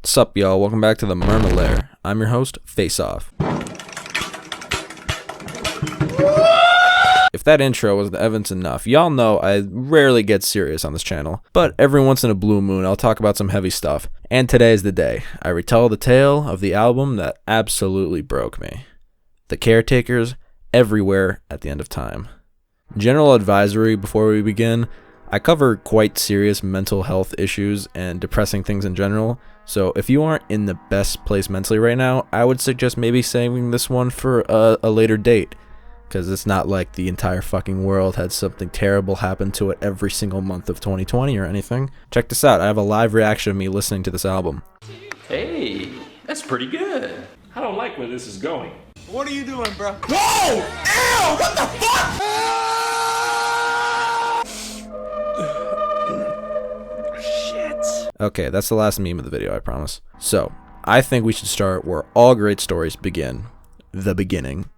Sup, y'all? Welcome back to the Murmur. I'm your host, Face Off. If that intro was the evidence enough, y'all know I rarely get serious on this channel, but every once in a blue moon I'll talk about some heavy stuff, and today is the day. I retell the tale of the album that absolutely broke me. The Caretakers, Everywhere at the End of Time. General advisory before we begin: I cover quite serious mental health issues and depressing things in general, so if you aren't in the best place mentally right now, I would suggest maybe saving this one for a later date, because it's not like the entire fucking world had something terrible happen to it every single month of 2020 or anything. Check this out, I have a live reaction of me listening to this album. Hey, that's pretty good. I don't like where this is going. What are you doing, bro? Whoa! Ew! What the fuck? Shit. Okay, that's the last meme of the video, I promise. So, I think we should start where all great stories begin. The beginning.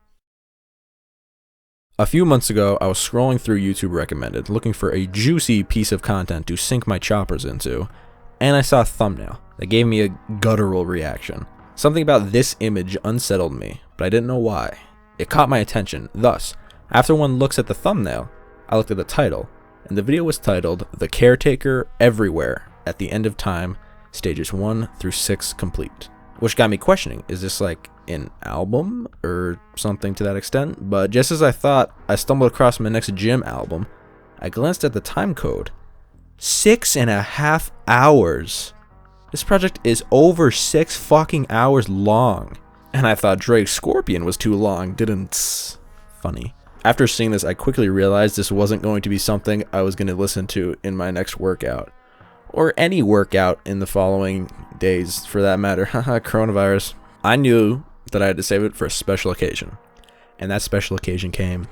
A few months ago, I was scrolling through YouTube Recommended, looking for a juicy piece of content to sink my choppers into, and I saw a thumbnail that gave me a guttural reaction. Something about this image unsettled me, but I didn't know why. It caught my attention. Thus, after one looks at the thumbnail, I looked at the title, and the video was titled The Caretaker Everywhere at the End of Time, Stages 1 through 6 Complete. Which got me questioning, is this like an album or something to that extent? But just as I thought, I stumbled across my next gym album. I glanced at the time code. 6.5 hours. This project is over 6 fucking hours long. And I thought Drake's Scorpion was too long, didn't? Funny. After seeing this, I quickly realized this wasn't going to be something I was going to listen to in my next workout. Or any workout in the following days, for that matter. Haha, coronavirus. I knew that I had to save it for a special occasion. And that special occasion came.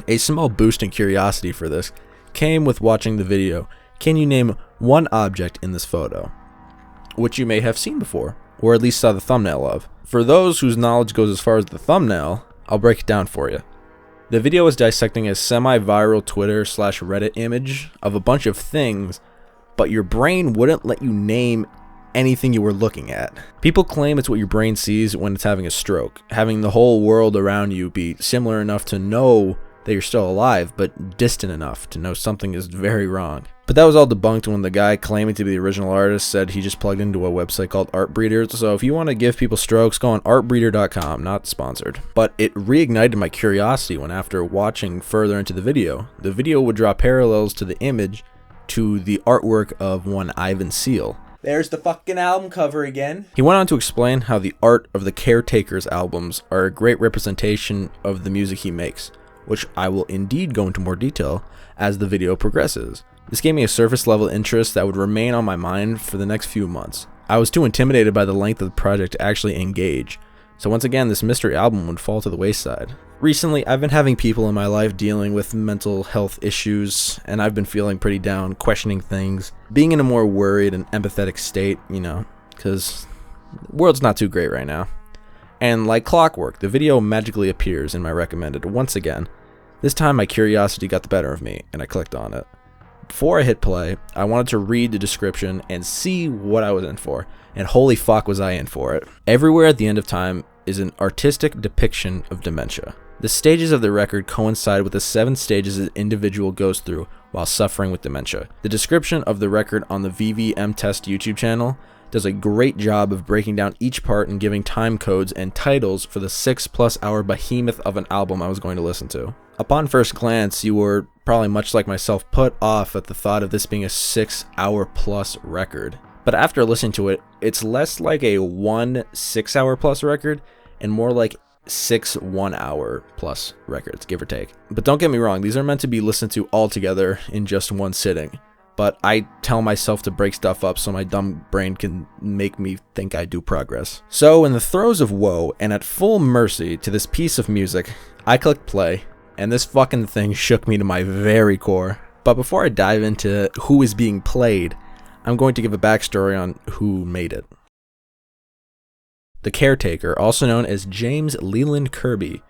A small boost in curiosity for this came with watching the video. Can you name one object in this photo which you may have seen before, or at least saw the thumbnail of? For those whose knowledge goes as far as the thumbnail, I'll break it down for you. The video was dissecting a semi-viral Twitter/Reddit image of a bunch of things, but your brain wouldn't let you name anything you were looking at. People claim it's what your brain sees when it's having a stroke, having the whole world around you be similar enough to know that you're still alive, but distant enough to know something is very wrong. But that was all debunked when the guy claiming to be the original artist said he just plugged into a website called Artbreeder. So if you want to give people strokes, go on artbreeder.com, not sponsored. But it reignited my curiosity when, after watching further into the video would draw parallels to the image to the artwork of one Ivan Seal. There's the fucking album cover again. He went on to explain how the art of the Caretakers albums are a great representation of the music he makes, which I will indeed go into more detail as the video progresses. This gave me a surface level interest that would remain on my mind for the next few months. I was too intimidated by the length of the project to actually engage, so once again this mystery album would fall to the wayside. Recently, I've been having people in my life dealing with mental health issues, and I've been feeling pretty down, questioning things, being in a more worried and empathetic state, because the world's not too great right now. And like clockwork, the video magically appears in my recommended once again. This time my curiosity got the better of me, and I clicked on it. Before I hit play, I wanted to read the description and see what I was in for, and holy fuck was I in for it. Everywhere at the End of Time is an artistic depiction of dementia. The stages of the record coincide with the 7 stages an individual goes through while suffering with dementia. The description of the record on the VVM Test YouTube channel does a great job of breaking down each part and giving time codes and titles for the 6+ hour behemoth of an album I was going to listen to. Upon first glance, you were probably much like myself put off at the thought of this being a 6-hour plus record. But after listening to it, it's less like a 1 6-hour plus record and more like 6 1-hour plus records, give or take. But don't get me wrong, these are meant to be listened to all together in just one sitting. But I tell myself to break stuff up so my dumb brain can make me think I do progress. So in the throes of woe and at full mercy to this piece of music, I clicked play, and this fucking thing shook me to my very core. But before I dive into who is being played, I'm going to give a backstory on who made it. The Caretaker, also known as James Leland Kirby,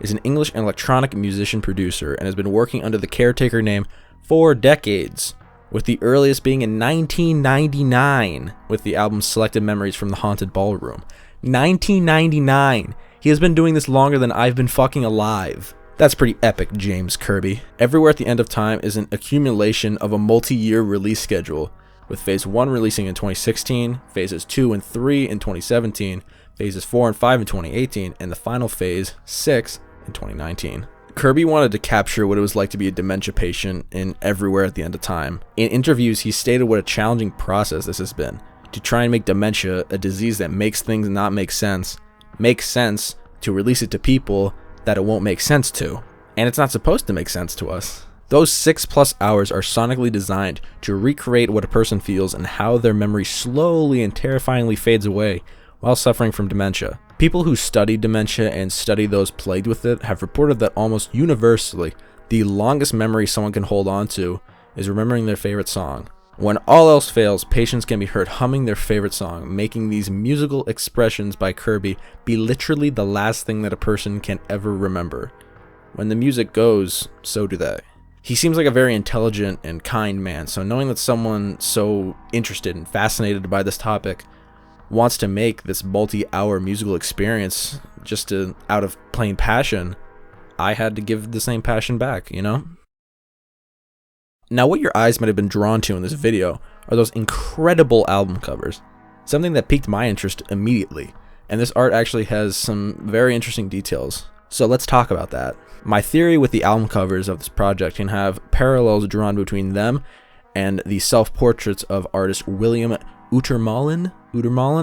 is an English and electronic musician producer and has been working under the Caretaker name for decades. with the earliest being in 1999 with the album Selected Memories from the Haunted Ballroom. 1999! He has been doing this longer than I've been fucking alive. That's pretty epic, James Kirby. Everywhere at the End of Time is an accumulation of a multi-year release schedule, with Phase 1 releasing in 2016, Phases 2 and 3 in 2017, Phases 4 and 5 in 2018, and the final Phase, 6, in 2019. Kirby wanted to capture what it was like to be a dementia patient in Everywhere at the End of Time. In interviews, he stated what a challenging process this has been, to try and make dementia, a disease that makes things not make sense to release it to people that it won't make sense to. And it's not supposed to make sense to us. Those 6+ hours are sonically designed to recreate what a person feels and how their memory slowly and terrifyingly fades away while suffering from dementia. People who study dementia and study those plagued with it have reported that almost universally, the longest memory someone can hold on to is remembering their favorite song. When all else fails, patients can be heard humming their favorite song, making these musical expressions by Kirby be literally the last thing that a person can ever remember. When the music goes, so do they. He seems like a very intelligent and kind man, so knowing that someone so interested and fascinated by this topic wants to make this multi-hour musical experience just out of plain passion, I had to give the same passion back, you know? Now, what your eyes might have been drawn to in this video are those incredible album covers, something that piqued my interest immediately, and this art actually has some very interesting details. So let's talk about that. My theory with the album covers of this project can have parallels drawn between them and the self-portraits of artist William Utermalin.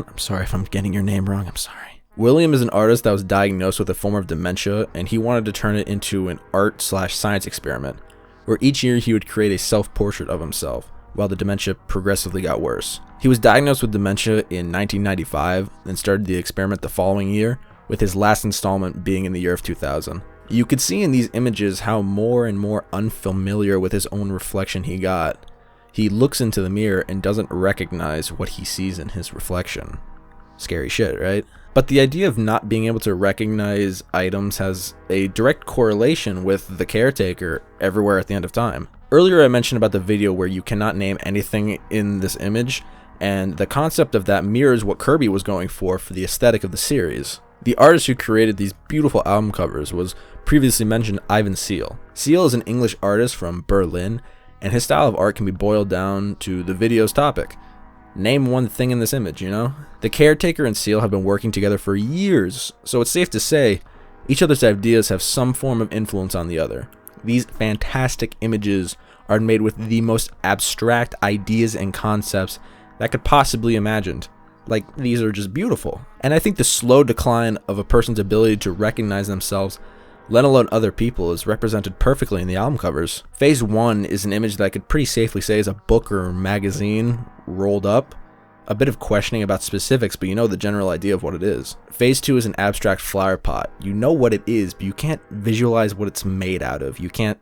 I'm sorry if I'm getting your name wrong, I'm sorry. William is an artist that was diagnosed with a form of dementia, and he wanted to turn it into an art/science experiment, where each year he would create a self-portrait of himself, while the dementia progressively got worse. He was diagnosed with dementia in 1995, and started the experiment the following year, with his last installment being in the year of 2000. You could see in these images how more and more unfamiliar with his own reflection he got. He looks into the mirror and doesn't recognize what he sees in his reflection. Scary shit, right? But the idea of not being able to recognize items has a direct correlation with the caretaker Everywhere at the End of Time. Earlier I mentioned about the video where you cannot name anything in this image, and the concept of that mirrors what Kirby was going for the aesthetic of the series. The artist who created these beautiful album covers was previously mentioned Ivan Seal. Seal is an English artist from Berlin, and his style of art can be boiled down to the video's topic. Name one thing in this image, you know? The caretaker and Seal have been working together for years, so it's safe to say each other's ideas have some form of influence on the other. These fantastic images are made with the most abstract ideas and concepts that could possibly imagined. Like, these are just beautiful. And I think the slow decline of a person's ability to recognize themselves, let alone other people, is represented perfectly in the album covers. Phase 1 is an image that I could pretty safely say is a book or magazine rolled up. A bit of questioning about specifics, but you know the general idea of what it is. Phase 2 is an abstract flower pot. You know what it is, but you can't visualize what it's made out of. You can't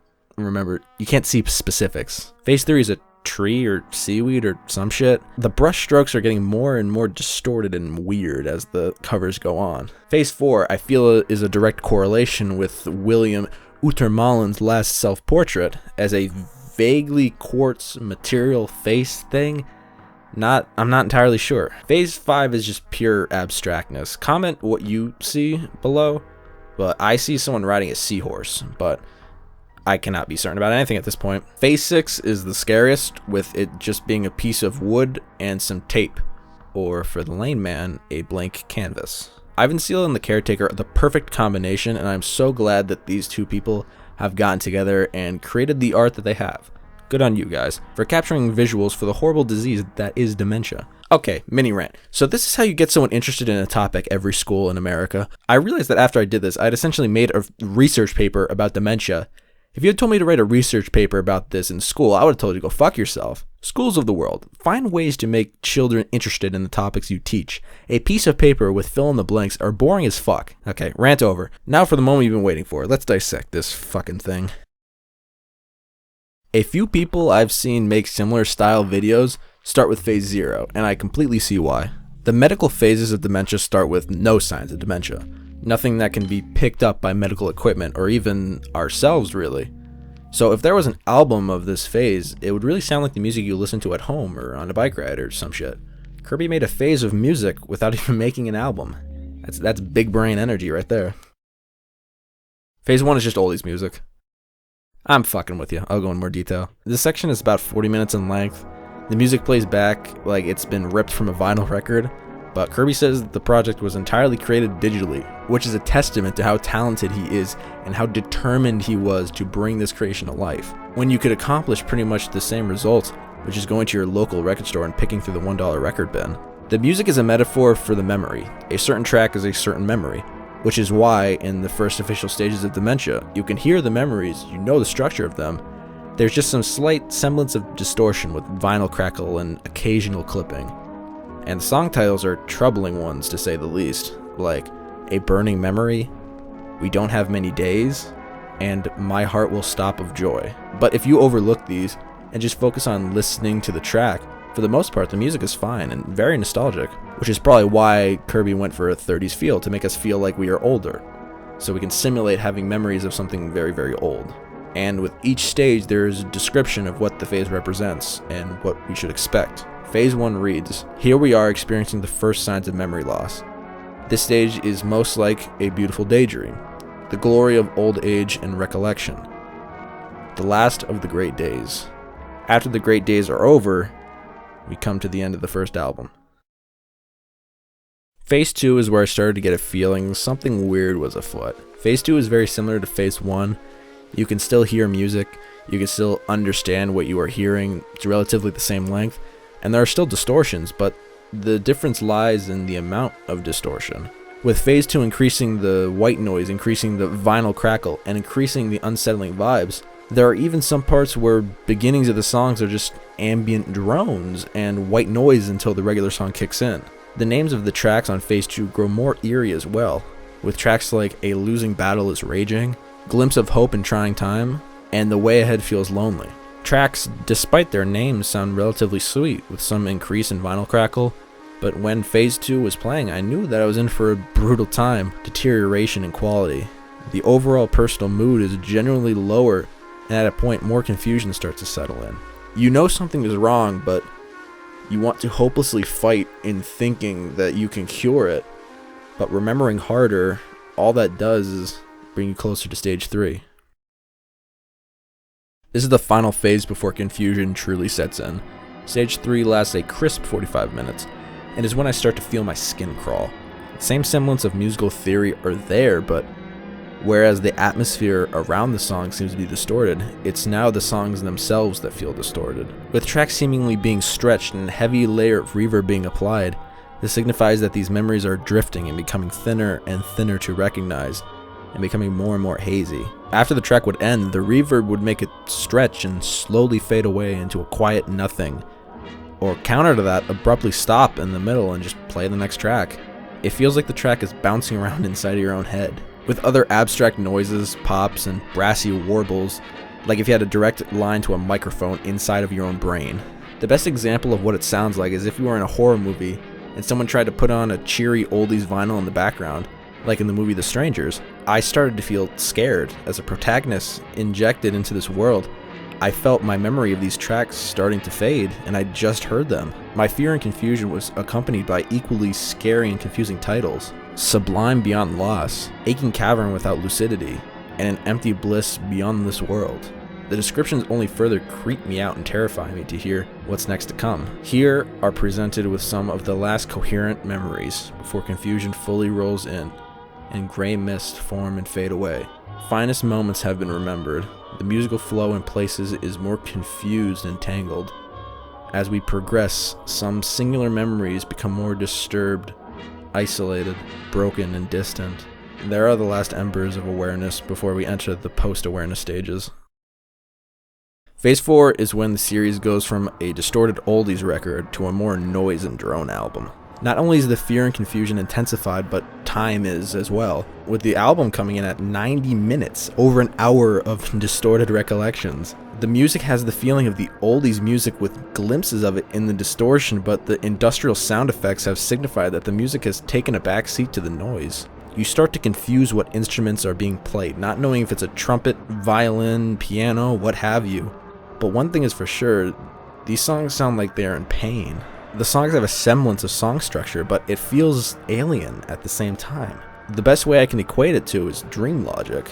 see specifics. Phase 3 is a tree or seaweed or some shit. The brush strokes are getting more and more distorted and weird as the covers go on. Phase 4, I feel, is a direct correlation with William Utermalin's last self-portrait as a vaguely quartz material face thing. I'm not entirely sure. Phase 5 is just pure abstractness. Comment what you see below, but I see someone riding a seahorse, but I cannot be certain about anything at this point. Phase 6 is the scariest, with it just being a piece of wood and some tape, or for the lame man, a blank canvas. Ivan Seal and the caretaker are the perfect combination, and I'm so glad that these two people have gotten together and created the art that they have. Good on you guys for capturing visuals for the horrible disease that is dementia. Okay, mini rant. So this is how you get someone interested in a topic every school in America. I realized that after I did this, I'd essentially made a research paper about dementia. If you had told me to write a research paper about this in school, I would have told you to go fuck yourself. Schools of the world, find ways to make children interested in the topics you teach. A piece of paper with fill in the blanks are boring as fuck. Okay, rant over. Now for the moment you've been waiting for. Let's dissect this fucking thing. A few people I've seen make similar style videos start with phase 0, and I completely see why. The medical phases of dementia start with no signs of dementia. Nothing that can be picked up by medical equipment or even ourselves, really. So if there was an album of this phase, it would really sound like the music you listen to at home or on a bike ride or some shit. Kirby made a phase of music without even making an album. That's big brain energy right there. Phase 1 is just oldies music. I'm fucking with you. I'll go in more detail. This section is about 40 minutes in length. The music plays back like it's been ripped from a vinyl record, but Kirby says that the project was entirely created digitally, which is a testament to how talented he is and how determined he was to bring this creation to life. When you could accomplish pretty much the same result, which is going to your local record store and picking through the $1 record bin. The music is a metaphor for the memory. A certain track is a certain memory, which is why in the first official stages of dementia, you can hear the memories, you know the structure of them. There's just some slight semblance of distortion with vinyl crackle and occasional clipping. And the song titles are troubling ones to say the least, like A Burning Memory, We Don't Have Many Days, and My Heart Will Stop of Joy. But if you overlook these and just focus on listening to the track, for the most part the music is fine and very nostalgic, which is probably why Kirby went for a 30s feel, to make us feel like we are older, so we can simulate having memories of something very, very old. And with each stage there is a description of what the phase represents and what we should expect. Phase 1 reads, "Here we are experiencing the first signs of memory loss. This stage is most like a beautiful daydream, the glory of old age and recollection, the last of the great days. After the great days are over, we come to the end of the first album." Phase 2 is where I started to get a feeling something weird was afoot. Phase 2 is very similar to Phase 1. You can still hear music, you can still understand what you are hearing, it's relatively the same length, and there are still distortions, but the difference lies in the amount of distortion. With Phase 2 increasing the white noise, increasing the vinyl crackle, and increasing the unsettling vibes, there are even some parts where beginnings of the songs are just ambient drones and white noise until the regular song kicks in. The names of the tracks on Phase 2 grow more eerie as well, with tracks like A Losing Battle is Raging, Glimpse of Hope in Trying Time, and The Way Ahead Feels Lonely. Tracks, despite their names, sound relatively sweet, with some increase in vinyl crackle, but when Phase 2 was playing, I knew that I was in for a brutal time, deterioration in quality. The overall personal mood is generally lower, and at a point more confusion starts to settle in. You know something is wrong, but you want to hopelessly fight in thinking that you can cure it, but remembering harder, all that does is bring you closer to Stage 3. This is the final phase before confusion truly sets in. Stage 3 lasts a crisp 45 minutes, and is when I start to feel my skin crawl. Same semblance of musical theory are there, but whereas the atmosphere around the song seems to be distorted, it's now the songs themselves that feel distorted. With tracks seemingly being stretched and a heavy layer of reverb being applied, this signifies that these memories are drifting and becoming thinner and thinner to recognize, and becoming more and more hazy. After the track would end, the reverb would make it stretch and slowly fade away into a quiet nothing, or counter to that, abruptly stop in the middle and just play the next track. It feels like the track is bouncing around inside of your own head, with other abstract noises, pops, and brassy warbles, like if you had a direct line to a microphone inside of your own brain. The best example of what it sounds like is if you were in a horror movie and someone tried to put on a cheery oldies vinyl in the background, like in the movie The Strangers. I started to feel scared. As a protagonist injected into this world, I felt my memory of these tracks starting to fade, and I just heard them. My fear and confusion was accompanied by equally scary and confusing titles: Sublime Beyond Loss, Aching Cavern Without Lucidity, and An Empty Bliss Beyond This World. The descriptions only further creep me out and terrify me to hear what's next to come. Here are presented with some of the last coherent memories before confusion fully rolls in and gray mist form and fade away. Finest moments have been remembered. The musical flow in places is more confused and tangled. As we progress, some singular memories become more disturbed, isolated, broken, and distant. There are the last embers of awareness before we enter the post-awareness stages. Phase 4 is when the series goes from a distorted oldies record to a more noise and drone album. Not only is the fear and confusion intensified, but time is as well, with the album coming in at 90 minutes, over an hour of distorted recollections. The music has the feeling of the oldies music with glimpses of it in the distortion, but the industrial sound effects have signified that the music has taken a back seat to the noise. you start to confuse what instruments are being played, not knowing if it's a trumpet, violin, piano, what have you. But one thing is for sure, these songs sound like they're in pain. The songs have a semblance of song structure, but it feels alien at the same time. The best way I can equate it to is dream logic.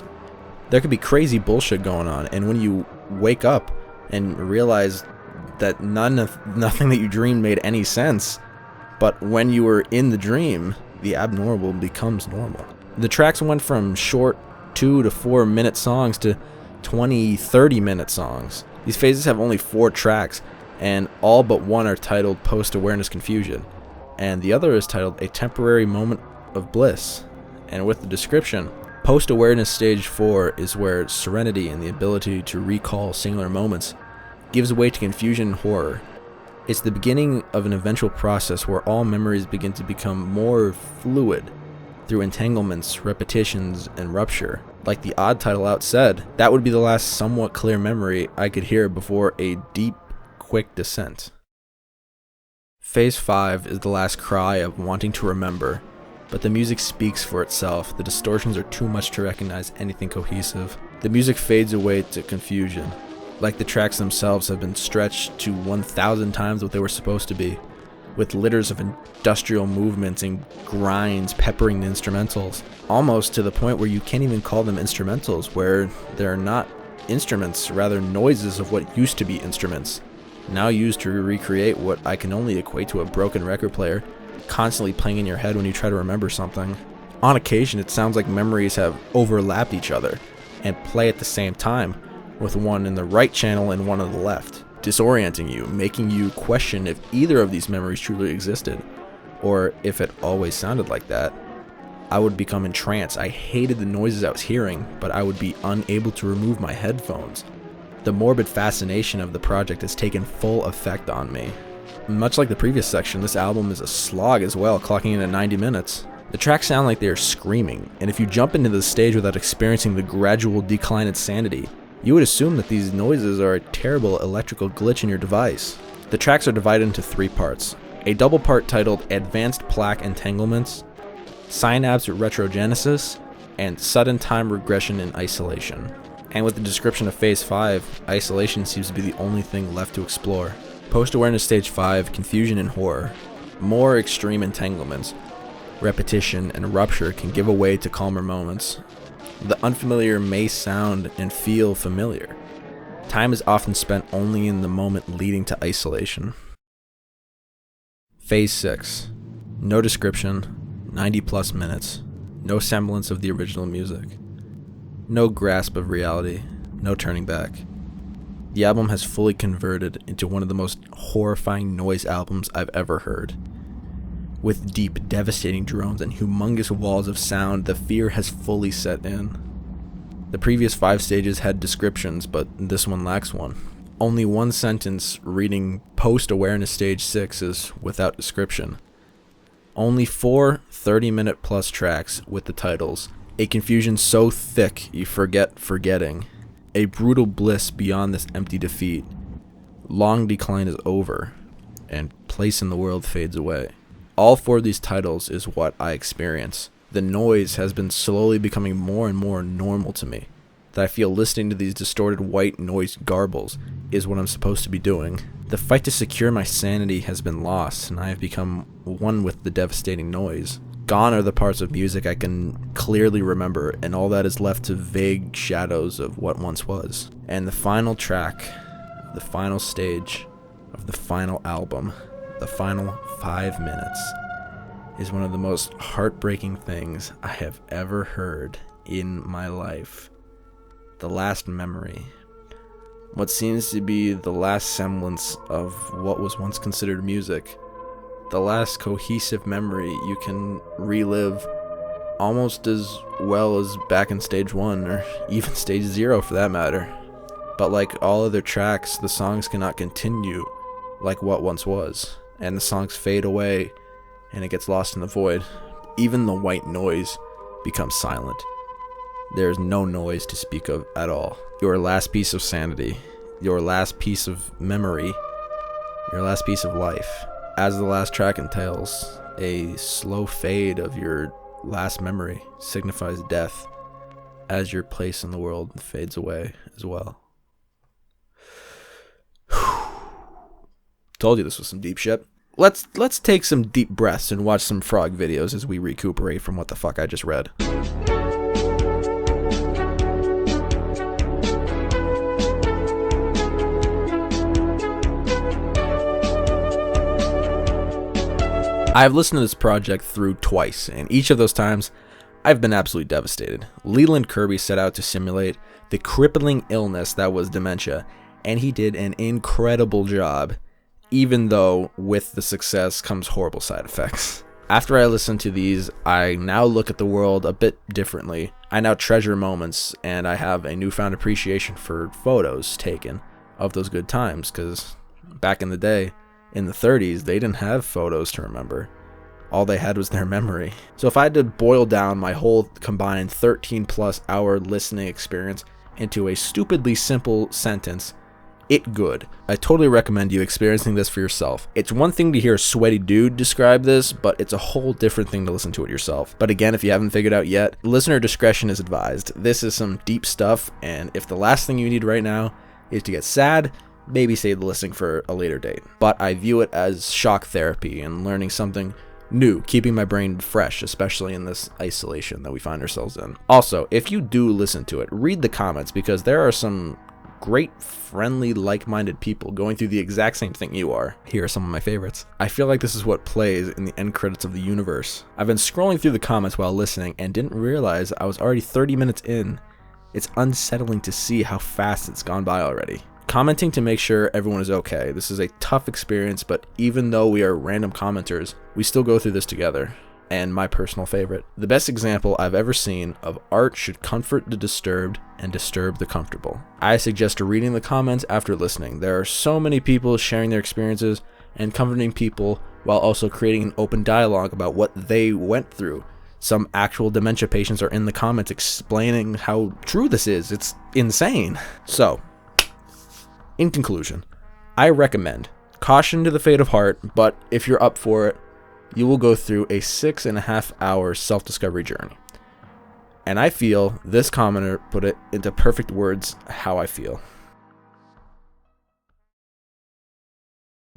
There could be crazy bullshit going on, and when you wake up and realize that nothing that you dreamed made any sense, but when you were in the dream, the abnormal becomes normal. The tracks went from short 2 to 4 minute songs to 20, 30 minute songs. These phases have only 4 tracks, and all but one are titled Post-Awareness Confusion, and the other is titled A Temporary Moment of Bliss. And with the description, Post-Awareness Stage 4 is where serenity and the ability to recall singular moments gives way to confusion and horror. It's the beginning of an eventual process where all memories begin to become more fluid through entanglements, repetitions, and rupture. Like the odd title out said, that would be the last somewhat clear memory I could hear before a deep, quick descent. Phase 5 is the last cry of wanting to remember, but the music speaks for itself. The distortions are too much to recognize anything cohesive. The music fades away to confusion, like the tracks themselves have been stretched to 1,000 times what they were supposed to be, with litters of industrial movements and grinds peppering the instrumentals, almost to the point where you can't even call them instrumentals, where they're not instruments, rather noises of what used to be instruments, now used to recreate what I can only equate to a broken record player, constantly playing in your head when you try to remember something. On occasion, it sounds like memories have overlapped each other and play at the same time, with one in the right channel and one on the left, disorienting you, making you question if either of these memories truly existed, or if it always sounded like that. I would become entranced. I hated the noises I was hearing, but I would be unable to remove my headphones. The morbid fascination of the project has taken full effect on me. Much like the previous section, this album is a slog as well, clocking in at 90 minutes. The tracks sound like they are screaming, and if you jump into the stage without experiencing the gradual decline in sanity, you would assume that these noises are a terrible electrical glitch in your device. The tracks are divided into 3 parts. A double part titled Advanced Plaque Entanglements, Synapse Retrogenesis, and Sudden Time Regression in Isolation. And with the description of Phase 5, isolation seems to be the only thing left to explore. Post-Awareness Stage 5, Confusion and Horror. More extreme entanglements, repetition, and rupture can give way to calmer moments. The unfamiliar may sound and feel familiar. Time is often spent only in the moment leading to isolation. Phase 6. No description, 90 plus minutes, no semblance of the original music, no grasp of reality, no turning back. The album has fully converted into one of the most horrifying noise albums I've ever heard. With deep, devastating drones and humongous walls of sound, the fear has fully set in. The previous 5 stages had descriptions, but this one lacks one. Only one sentence reading Post-Awareness Stage 6 is without description. Only 4 30-minute plus tracks with the titles, A Confusion So Thick You Forget Forgetting, A Brutal Bliss Beyond This Empty Defeat, Long Decline Is Over, and Place in the World Fades Away. All 4 of these titles is what I experience. The noise has been slowly becoming more and more normal to me. That I feel listening to these distorted white noise garbles is what I'm supposed to be doing. The fight to secure my sanity has been lost, and I have become one with the devastating noise. Gone are the parts of music I can clearly remember, and all that is left to vague shadows of what once was. And the final track, the final stage of the final album, the final 5 minutes, is one of the most heartbreaking things I have ever heard in my life. The last memory. What seems to be the last semblance of what was once considered music. The last cohesive memory you can relive almost as well as back in stage 1, or even stage 0 for that matter. But like all other tracks, the songs cannot continue like what once was, and the songs fade away and it gets lost in the void. Even the white noise becomes silent. There is no noise to speak of at all. Your last piece of sanity, your last piece of memory, your last piece of life. As the last track entails, a slow fade of your last memory signifies death as your place in the world fades away as well. Told you this was some deep shit. Let's take some deep breaths and watch some frog videos as we recuperate from what the fuck I just read. I've listened to this project through twice, and each of those times, I've been absolutely devastated. Leland Kirby set out to simulate the crippling illness that was dementia, and he did an incredible job, even though with the success comes horrible side effects. After I listened to these, I now look at the world a bit differently. I now treasure moments, and I have a newfound appreciation for photos taken of those good times, because back in the day, in the 30s, they didn't have photos to remember. All they had was their memory. So if I had to boil down my whole combined 13 plus hour listening experience into a stupidly simple sentence, it good. I totally recommend you experiencing this for yourself. It's one thing to hear a sweaty dude describe this, but it's a whole different thing to listen to it yourself. But again, if you haven't figured out yet, listener discretion is advised. This is some deep stuff, and if the last thing you need right now is to get sad, maybe save the listening for a later date. But I view it as shock therapy and learning something new, keeping my brain fresh, especially in this isolation that we find ourselves in. Also, if you do listen to it, read the comments, because there are some great, friendly, like-minded people going through the exact same thing you are. Here are some of my favorites. I feel like this is what plays in the end credits of the universe. I've been scrolling through the comments while listening and didn't realize I was already 30 minutes in. It's unsettling to see how fast it's gone by already. Commenting to make sure everyone is okay. This is a tough experience, but even though we are random commenters, we still go through this together. And my personal favorite, the best example I've ever seen of art should comfort the disturbed and disturb the comfortable. I suggest reading the comments after listening. There are so many people sharing their experiences and comforting people while also creating an open dialogue about what they went through. Some actual dementia patients are in the comments explaining how true this is. It's insane. So, in conclusion, I recommend caution to the fate of heart, but if you're up for it, you will go through a 6.5 hour self-discovery journey. And I feel this commenter put it into perfect words how I feel.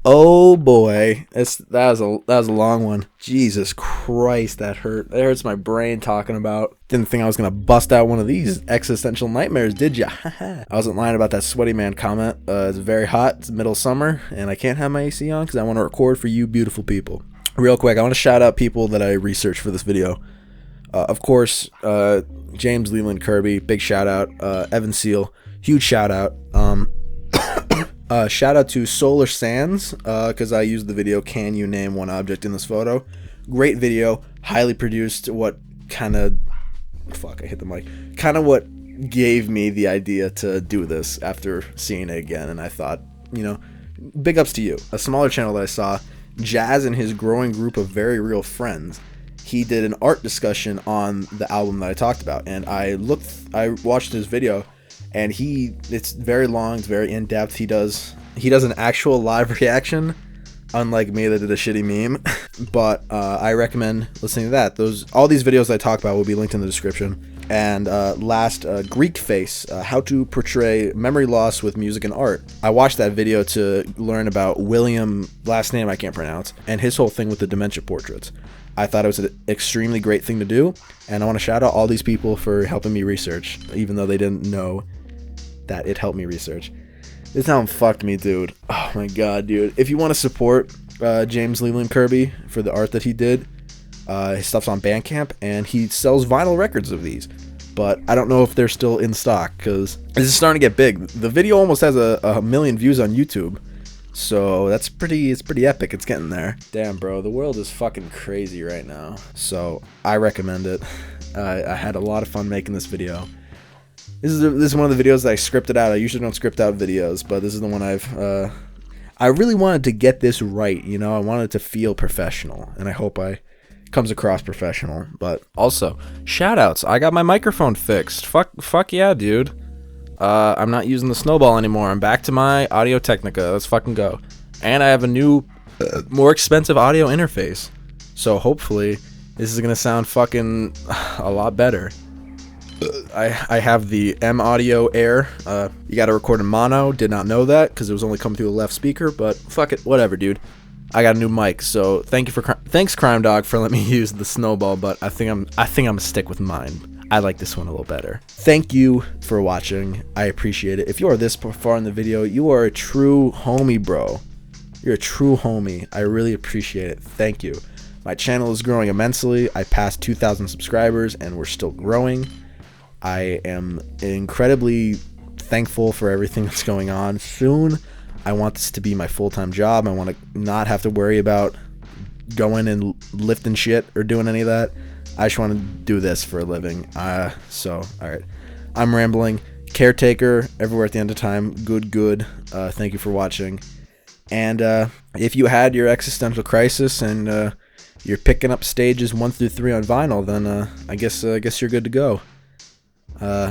Oh boy, that was a long one. Jesus Christ, that hurt. That hurts my brain talking about. Didn't think I was gonna bust out one of these existential nightmares, did ya? I wasn't lying about that sweaty man comment. It's very hot. It's middle summer, and I can't have my AC on because I want to record for you beautiful people. Real quick, I want to shout out people that I researched for this video. Of course, James Leland Kirby, big shout out. Evan Seal, huge shout out. Shout out to Solar Sands, because I used the video, Can You Name One Object in This Photo? Great video, highly produced, what kind of gave me the idea to do this after seeing it again, and I thought, big ups to you. A smaller channel that I saw, Jazz and his growing group of very real friends, he did an art discussion on the album that I talked about, and I watched his video, and it's very long, it's very in-depth. He does an actual live reaction, unlike me that did a shitty meme. But I recommend listening to that. All these videos I talk about will be linked in the description. And last, Greek Face, how to portray memory loss with music and art. I watched that video to learn about William, last name I can't pronounce, and his whole thing with the dementia portraits. I thought it was an extremely great thing to do, and I want to shout out all these people for helping me research, even though they didn't know that it helped me research. This album fucked me, dude. Oh my god, dude. If you want to support James Leland Kirby for the art that he did, his stuff's on Bandcamp, and he sells vinyl records of these. But I don't know if they're still in stock, because this is starting to get big. The video almost has a million views on YouTube. So it's pretty epic. It's getting there. Damn, bro, the world is fucking crazy right now. So I recommend it. I had a lot of fun making this video. This is one of the videos that I scripted out. I usually don't script out videos, but this is the one I really wanted to get this right, I wanted it to feel professional, and I hope I comes across professional. But also, shoutouts. I got my microphone fixed. Fuck yeah, dude. I'm not using the Snowball anymore. I'm back to my Audio Technica. Let's fucking go. And I have a new, more expensive audio interface. So hopefully This is gonna sound fucking a lot better. I have the M Audio Air. You gotta record in mono. Did not know that because it was only coming through the left speaker. But fuck it, whatever, dude. I got a new mic, so thanks Crime Dog for letting me use the Snowball. But I think I'm gonna stick with mine. I like this one a little better. Thank you for watching. I appreciate it. If you are this far in the video, you are a true homie, bro. You're a true homie. I really appreciate it. Thank you. My channel is growing immensely. I passed 2,000 subscribers, and we're still growing. I am incredibly thankful for everything that's going on. Soon, I want this to be my full-time job. I want to not have to worry about going and lifting shit or doing any of that. I just want to do this for a living. So, alright. I'm rambling. Caretaker, everywhere at the end of time. Good. Thank you for watching. And if you had your existential crisis and you're picking up stages 1 through 3 on vinyl, then I guess you're good to go.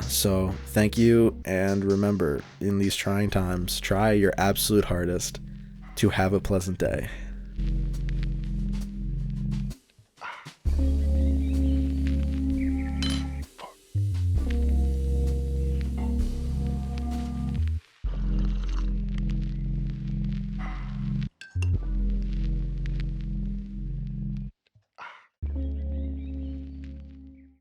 So thank you, and remember, in these trying times, try your absolute hardest to have a pleasant day.